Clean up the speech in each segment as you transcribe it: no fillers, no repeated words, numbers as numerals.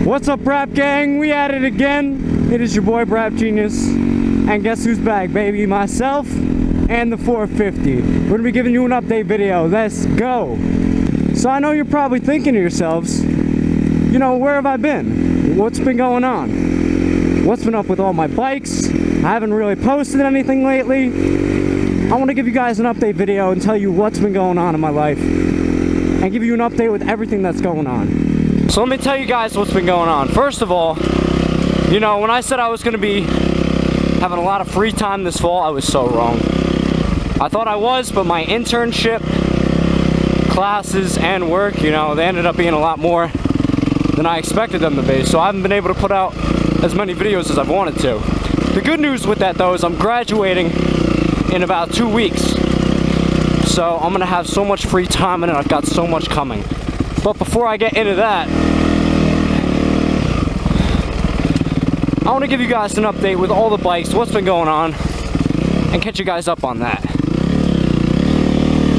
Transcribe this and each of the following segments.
What's up, Brap gang? We at it again. It is your boy Brap Genius, and guess who's back, baby? Myself and the 450. We're gonna be giving you an update video. Let's go. So I know you're probably thinking to yourselves, you know, where have I been? What's been going on? What's been up with all my bikes? I haven't really posted anything lately. I want to give you guys an update video and tell you what's been going on in my life and give you an update with everything that's going on. So let me tell you guys what's been going on. First of all, you know, when I said I was going to be having a lot of free time this fall, I was so wrong. I thought I was, but my internship, classes, and work, you know, they ended up being a lot more than I expected them to be. So I haven't been able to put out as many videos as I've wanted to. The good news with that, though, is I'm graduating in about 2 weeks. So I'm going to have so much free time and I've got so much coming. But before I get into that, I want to give you guys an update with all the bikes, what's been going on, and catch you guys up on that.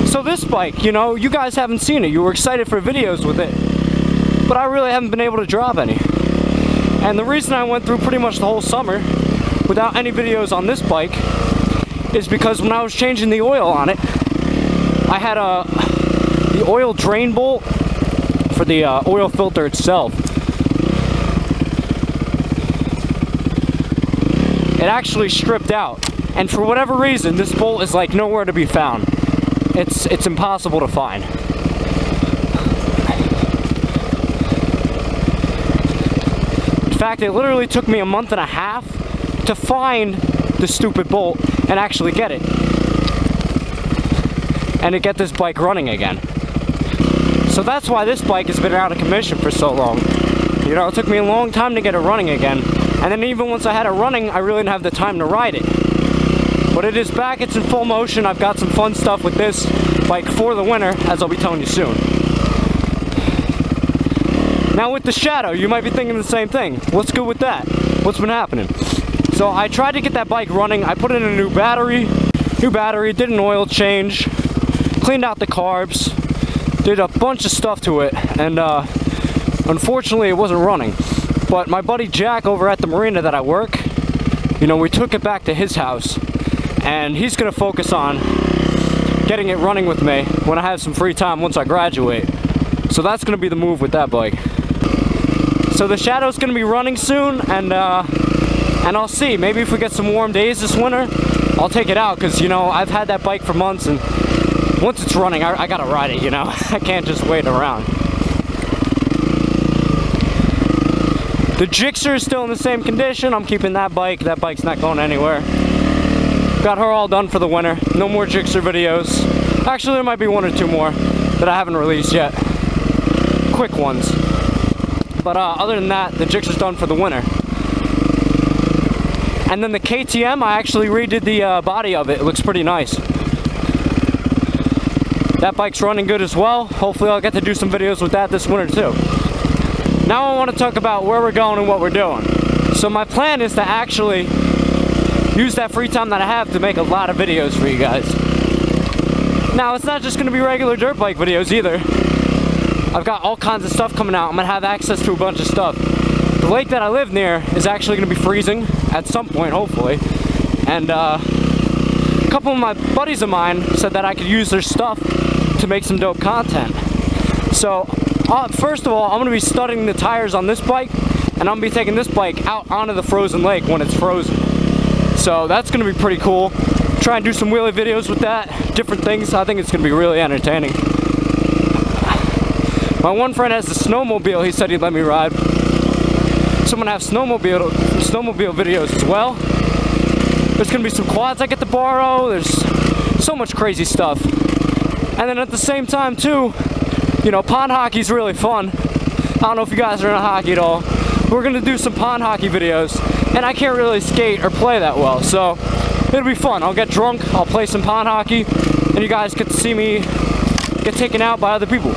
So this bike, you know, you guys haven't seen it. You were excited for videos with it, but I really haven't been able to drop any. And the reason I went through pretty much the whole summer without any videos on this bike is because when I was changing the oil on it, I had the oil drain bolt for the oil filter itself. It actually stripped out, and for whatever reason this bolt is like nowhere to be found. It's impossible to find. In fact, it literally took me a month and a half to find the stupid bolt and actually get it, and to get this bike running again. So that's why this bike has been out of commission for so long. You know, it took me a long time to get it running again. And then even once I had it running, I really didn't have the time to ride it. But it is back, it's in full motion. I've got some fun stuff with this bike for the winter, as I'll be telling you soon. Now with the Shadow, you might be thinking the same thing. What's good with that? What's been happening? So I tried to get that bike running. I put in a new battery, did an oil change, cleaned out the carbs, did a bunch of stuff to it, and unfortunately it wasn't running. But my buddy Jack over at the marina that I work, you know, we took it back to his house, and he's gonna focus on getting it running with me when I have some free time once I graduate. So that's gonna be the move with that bike. So the Shadow's gonna be running soon, and I'll see, maybe if we get some warm days this winter, I'll take it out, because, you know, I've had that bike for months, and once it's running, I gotta ride it, you know? I can't just wait around. The Gixxer is still in the same condition. I'm keeping that bike. That bike's not going anywhere. Got her all done for the winter. No more Gixxer videos. Actually, there might be one or two more that I haven't released yet. Quick ones. But other than that, the Gixxer's done for the winter. And then the KTM, I actually redid the body of it. It looks pretty nice. That bike's running good as well. Hopefully I'll get to do some videos with that this winter too. Now I want to talk about where we're going and what we're doing. So my plan is to actually use that free time that I have to make a lot of videos for you guys. Now it's not just going to be regular dirt bike videos either. I've got all kinds of stuff coming out. I'm going to have access to a bunch of stuff. The lake that I live near is actually going to be freezing at some point, hopefully. And a couple of my buddies of mine said that I could use their stuff to make some dope content. So first of all, I'm going to be studying the tires on this bike, and I'm going to be taking this bike out onto the frozen lake when it's frozen. So that's going to be pretty cool. Try and do some wheelie videos with that, different things. I think it's going to be really entertaining. My one friend has a snowmobile. He said he'd let me ride. So I'm going to have snowmobile videos as well. There's going to be some quads I get to borrow. There's so much crazy stuff. And then at the same time too, you know, pond hockey's really fun. I don't know if you guys are into hockey at all. We're gonna do some pond hockey videos, and I can't really skate or play that well, so it'll be fun. I'll get drunk, I'll play some pond hockey, and you guys get to see me get taken out by other people.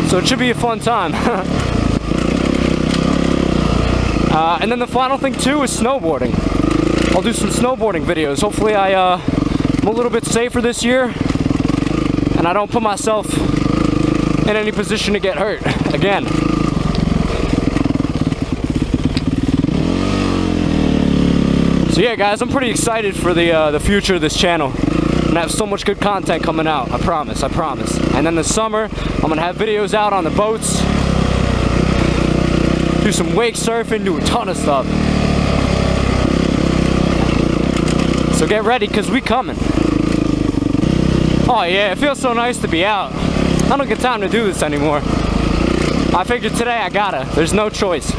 So it should be a fun time. And then the final thing too is snowboarding. I'll do some snowboarding videos. Hopefully I'm a little bit safer this year, and I don't put myself in any position to get hurt again. So yeah, guys, I'm pretty excited for the future of this channel. I'm gonna have so much good content coming out. I promise. And then this summer, I'm gonna have videos out on the boats, do some wake surfing, do a ton of stuff. So get ready, cause we coming. Oh yeah, it feels so nice to be out. I don't get time to do this anymore. I figured today I gotta. There's no choice.